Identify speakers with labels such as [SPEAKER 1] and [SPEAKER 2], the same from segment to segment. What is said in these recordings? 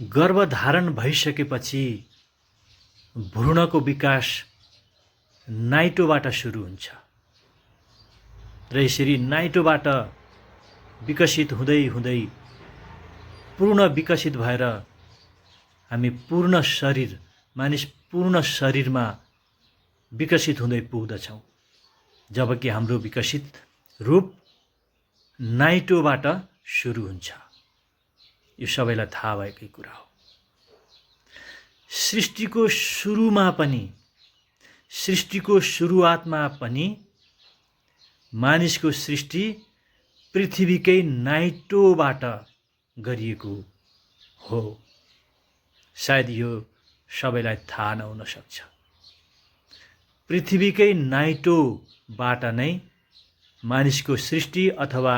[SPEAKER 1] गर्भधारण भइसकेपछि भ्रूणको विकास नाइटोबाट सुरु हुन्छ र यसरी नाइटोबाट विकसित हुँदै हुँदै पूर्ण विकसित भएर हामी पूर्ण शरीर मानिस पूर्ण शरीरमा विकसित हुँदै पुग्दछौँ। जबकि हाम्रो विकसित रूप नाइटोबाट सुरु हुन्छ। यो सबैलाई थाहा भएकै कुरा हो। सृष्टिको सुरुमा पनि सृष्टिको सुरुवातमा पनि मानिसको सृष्टि पृथ्वीकै नाइटोबाट गरिएको हो। सायद यो सबैलाई थाहा नहुन सक्छ। पृथ्वीकै नाइटोबाट नै मानिसको सृष्टि अथवा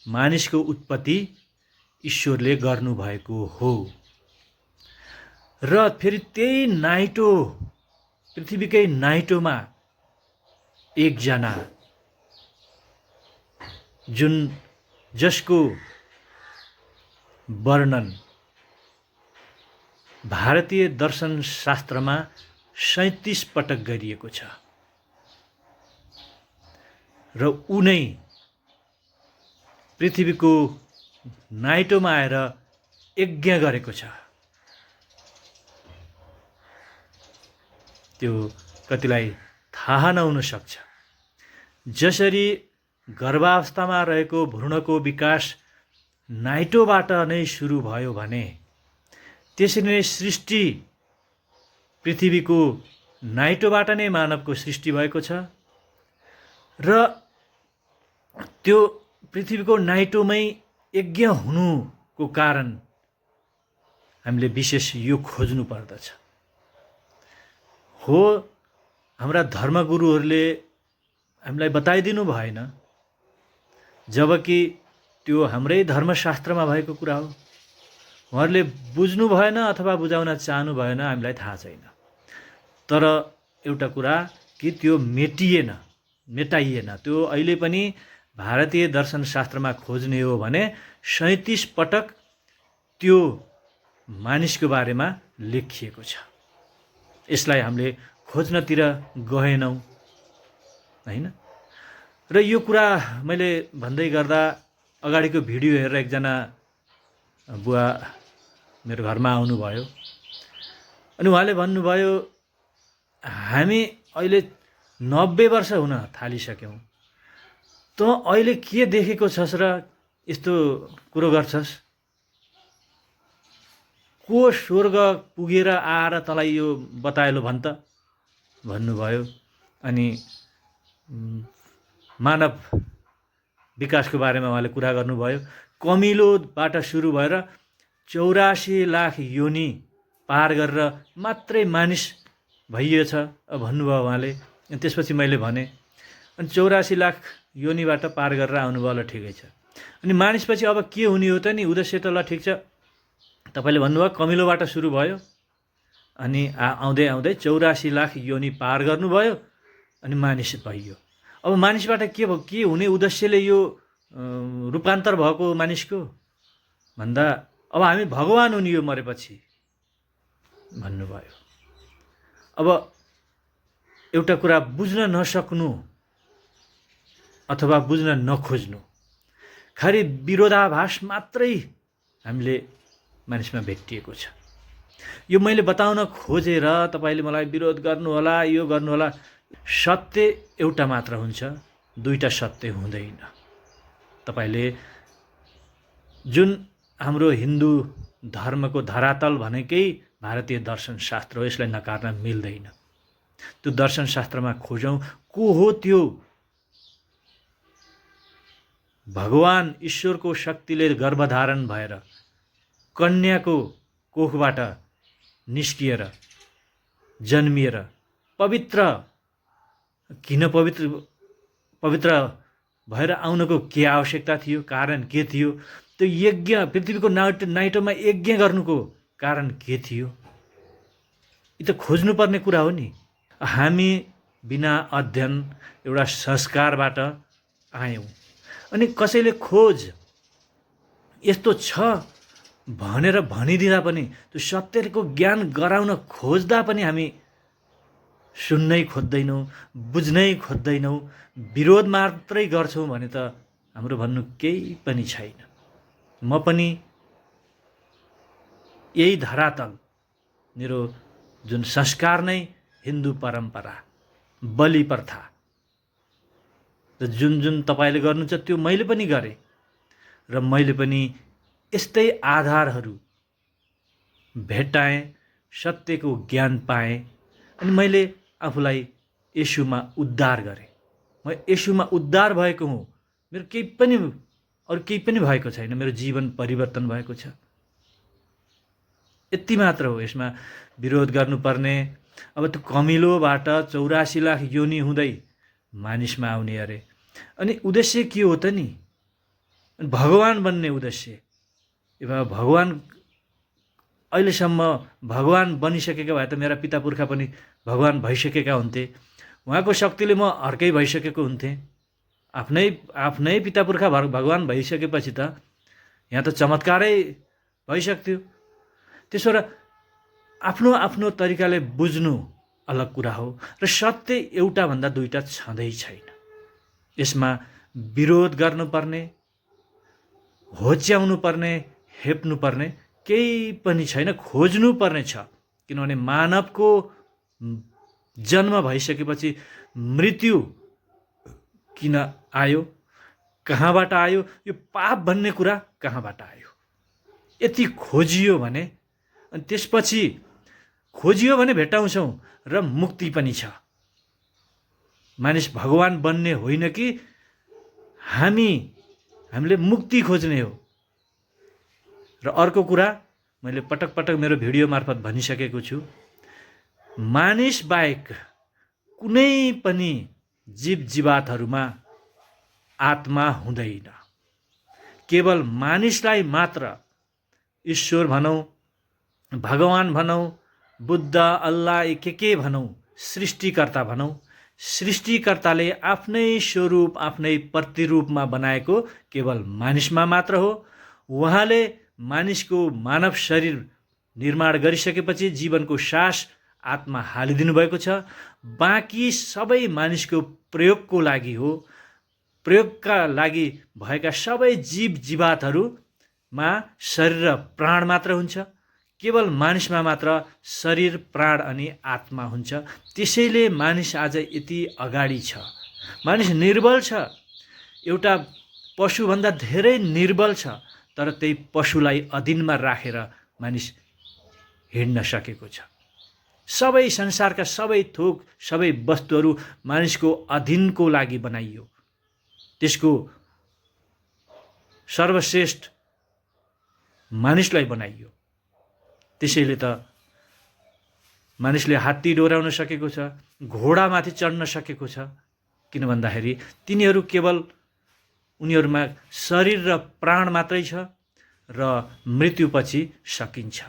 [SPEAKER 1] मानिसको उत्पत्ति ईश्वरले गर्नुभएको हो र फेरि त्यही नाइटो पृथ्वीकै नाइटोमा एकजना जसको वर्णन भारतीय दर्शन शास्त्रमा 37 पटक गरिएको छ र उनै पृथ्वीको नाइटोमा आएर यज्ञ गरेको छ। त्यो कतिलाई थाहा नहुन सक्छ। जसरी गर्भावस्थामा रहेको भ्रूणको विकास नाइटोबाट नै सुरु भयो भने त्यसरी नै सृष्टि पृथ्वीको नाइटोबाट नै मानवको सृष्टि भएको छ र त्यो पृथ्वीको नाइटोमै यज्ञ हुनुको कारण हामीले विशेष यो खोज्नु पर्दछ। हो, हाम्रा धर्मगुरुहरूले हामीलाई बताइदिनु भएन, जबकि त्यो हाम्रै धर्मशास्त्रमा भएको कुरा हो। उहाँहरूले बुझ्नु भएन अथवा बुझाउन चाहनु भएन, हामीलाई थाहा छैन। तर एउटा कुरा कि त्यो मेटाइएन। त्यो अहिले पनि भारतीय दर्शनशास्त्रमा खोज्ने हो भने 37 पटक त्यो मानिसको बारेमा लेखिएको छ। यसलाई हामीले खोज्नतिर गएनौँ हैन। र यो कुरा मैले भन्दै गर्दा अगाडिको भिडियो हेरेर एकजना बुवा मेरो घरमा आउनुभयो अनि उहाँले भन्नुभयो, हामी अहिले 90 वर्ष हुन थालिसक्यौँ, त अहिले के देखेको छस् र यस्तो कुरो गर्छस्? को स्वर्ग पुगेर आएर तँलाई यो बताएलो भन् त भन्नुभयो। अनि मानव विकासको बारेमा उहाँले कुरा गर्नुभयो। कमिलोबाट सुरु भएर 84 लाख योनि पार गरेर मात्रै मानिस भइएछ भन्नुभयो उहाँले। अनि त्यसपछि मैले भने, अनि 84 लाख योनिबाट पार गरेर आउनुभयो, ल ठिकै छ। अनि मानिसपछि अब के हुने हो त नि? उद्देश्य त ल ठिक छ, तपाईँले भन्नुभयो कमिलोबाट सुरु भयो, अनि आउँदै आउँदै 84 लाख योनि पार गर्नुभयो, अनि मानिस भइयो। अब मानिसबाट के भयो? के हुने उद्देश्यले यो रूपान्तर भएको मानिसको भन्दा अब हामी भगवान हुने हो मरेपछि भन्नुभयो। अब एउटा कुरा बुझ्न नसक्नु अथवा बुझ्न नखोज्नु, खालि विरोधाभास मात्रै हामीले मानिसमा भेटिएको छ। यो मैले बताउन खोजेर तपाईँले मलाई विरोध गर्नुहोला, यो गर्नुहोला। सत्य एउटा मात्र हुन्छ, दुईटा सत्य हुँदैन। तपाईँले जुन हाम्रो हिन्दू धर्मको धरातल भनेकै भारतीय दर्शनशास्त्र हो, यसलाई नकार्न मिल्दैन। त्यो दर्शनशास्त्रमा खोजौँ को हो त्यो भगवान ईश्वरको शक्तिले गर्भधारण भएर कन्याको कोखबाट निस्किएर जन्मिएर पवित्र किन पवित्र भएर आउनको के आवश्यकता थियो? कारण के थियो? त्यो यज्ञ पृथ्वीको नाइटोमा यज्ञ गर्नुको कारण के थियो? यो त खोज्नुपर्ने कुरा हो नि। हामी बिना अध्ययन एउटा संस्कारबाट आयौँ, अनि कसैले खोज यस्तो छ भनेर भनिदिँदा पनि, त्यो सत्यको ज्ञान गराउन खोज्दा पनि हामी सुन्नै खोज्दैनौँ, बुझ्नै खोज्दैनौँ, विरोध मात्रै गर्छौँ भने त हाम्रो भन्नु केही पनि छैन। म पनि यही धरातल, मेरो जुन संस्कार नै हिन्दू परम्परा, बलि प्रथा, र जुन तपाईँले गर्नुहुन्छ त्यो मैले पनि गरेँ, र मैले पनि यस्तै आधारहरू भेट्टाएँ, सत्यको ज्ञान पाएँ, अनि मैले आफूलाई येशूमा उद्धार गरेँ। म येशूमा उद्धार भएको हुँ, मेरो केही पनि अरू केही पनि भएको छैन, मेरो जीवन परिवर्तन भएको छ। यति मात्र हो यसमा विरोध गर्नुपर्ने। अब त्यो कमिलोबाट 84 लाख योनि हुँदै मानिसमा आउने अरे, अनि उद्देश्य के हो त नि? भगवान बन्ने उद्देश्य। भगवान अहिलेसम्म भगवान बनिसकेका भए त मेरा पिता पुर्खा पनि भगवान भइसकेका हुन्थे। उहाँको शक्तिले म अर्कै भइसकेको हुन्थेँ। आफ्नै पिता पुर्खा भगवान भइसकेपछि त यहाँ त चमत्कारै भइसक्थ्यो। त्यसो र आफ्नो आफ्नो तरिकाले बुझ्नु अलग कुरा हो, र सत्य एउटा भन्दा दुईटा छँदै छैन। यसमा विरोध गर्नुपर्ने, होच्याउनु पर्ने, हेप्नु पर्ने केही पनि छैन, खोज्नु पर्ने छ। किनभने मानवको जन्म भइसकेपछि मृत्यु किन आयो, कहाँबाट आयो, यो पाप भन्ने कुरा कहाँबाट आयो, यति खोजियो भने, अनि त्यसपछि खोजियो भने भेटाउँछौँ, र मुक्ति पनि छ। मानिस भगवान बन्ने होइन कि हामीले मुक्ति खोज्ने हो। र अर्को कुरा मैले पटक पटक मेरो भिडियो मार्फत भनिसकेको छु, मानिस बाहेक कुनै पनि जीव जीवातहरूमा आत्मा हुँदैन। केवल मानिसलाई मात्र ईश्वर भनौँ, भगवान भनौँ, बुद्ध, अल्लाह, के भनौँ, सृष्टिकर्ता भनौँ, सृष्टिकर्ताले आफ्नै स्वरूप, आफ्नै प्रतिरूपमा बनाएको केवल मानिसमा मात्र हो। उहाँले मानिसको मानव शरीर निर्माण गरिसकेपछि जीवनको सास आत्मा हालिदिनु भएको छ। बाँकी सबै मानिसको प्रयोगको लागि हो। प्रयोगका लागि भएका सबै जीव जीवातहरूमा शरीर र प्राण मात्र हुन्छ। केवल मानिसमा मात्र शरीर, प्राण अनि आत्मा हुन्छ। त्यसैले मानिस आज यति अगाडि छ। मानिस निर्बल छ, एउटा पशुभन्दा धेरै निर्बल छ, तर त्यही पशुलाई अधीनमा राखेर मानिस हिँड्न सकेको छ। सबै संसारका सबै थोक, सबै वस्तुहरू मानिसको अधीनको लागि बनाइयो। त्यसको सर्वश्रेष्ठ मानिसलाई बनाइयो। त्यसैले त मानिसले हात्ती डोराउन सकेको छ, घोडामाथि चढ्न सकेको छ। किन भन्दाखेरि तिनीहरू केवल उनीहरूमा शरीर र प्राण मात्रै छ, र मृत्युपछि सकिन्छ।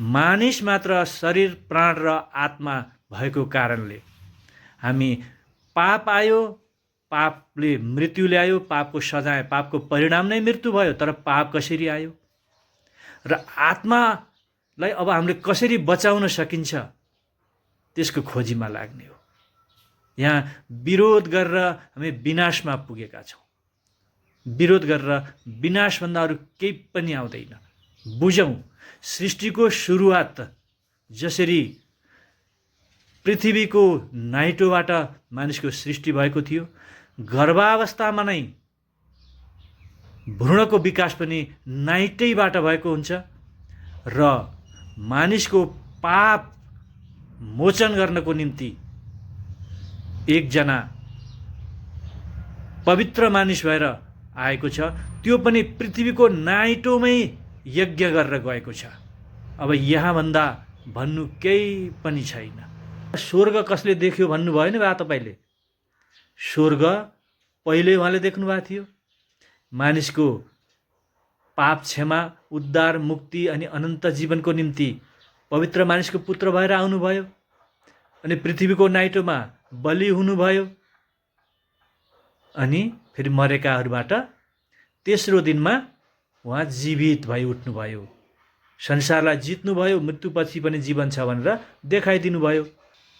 [SPEAKER 1] मानिस मात्र शरीर, प्राण र आत्मा भएको कारणले हामी पाप आयो, पापले मृत्यु ल्यायो, पापको सजाय, पापको परिणाम नै मृत्यु भयो। तर पाप कसरी आयो र आत्मालाई अब हामीले कसरी बचाउन सकिन्छ, त्यसको खोजीमा लाग्ने हो। यहाँ विरोध गरेर हामी विनाशमा पुगेका छौँ। विरोध गरेर विनाशभन्दा अरू केही पनि आउँदैन। बुझौँ, सृष्टिको सुरुवात जसरी पृथ्वीको नाइटोबाट मानिसको सृष्टि भएको थियो, गर्भावस्थामा नै भ्रूणको विकास पनि नाइटैबाट भएको हुन्छ, र मानिसको पाप मोचन गर्नको निम्ति एकजना पवित्र मानिस भएर आएको छ। त्यो पनि पृथ्वीको नाइटोमै यज्ञ गरेर गएको छ। अब यहाँभन्दा भन्नु केही पनि छैन। स्वर्ग कसले देख्यो भन्नु भएन बा तपाईँले? स्वर्ग पहिले उहाँले देख्नु भएको थियो। मानिसको पाप क्षमा, उद्धार, मुक्ति अनि अनन्त जीवनको निम्ति पवित्र मानिसको पुत्र भएर आउनुभयो, अनि पृथ्वीको नाइटोमा बलि हुनुभयो, अनि फेरि मरेकाहरूबाट तेस्रो दिनमा उहाँ जीवित भई उठ्नुभयो। संसारलाई जित्नुभयो, मृत्युपछि पनि जीवन छ भनेर देखाइदिनु भयो।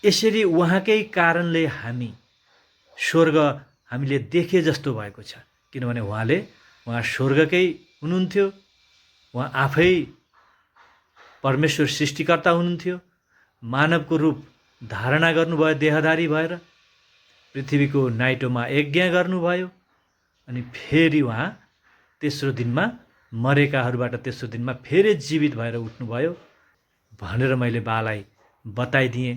[SPEAKER 1] यसरी उहाँकै कारणले हामी स्वर्ग हामीले देखे जस्तो भएको छ, किनभने उहाँ स्वर्गकै हुनुहुन्थ्यो, उहाँ आफै परमेश्वर सृष्टिकर्ता हुनुहुन्थ्यो, मानवको रूप धारणा गर्नुभयो देहधारी भएर, पृथ्वीको नाइटोमा यज्ञ गर्नुभयो, अनि फेरि उहाँ तेस्रो दिनमा मरेकाहरूबाट तेस्रो दिनमा फेरि जीवित भएर उठ्नुभयो भनेर मैले बालाई बताइदिएँ।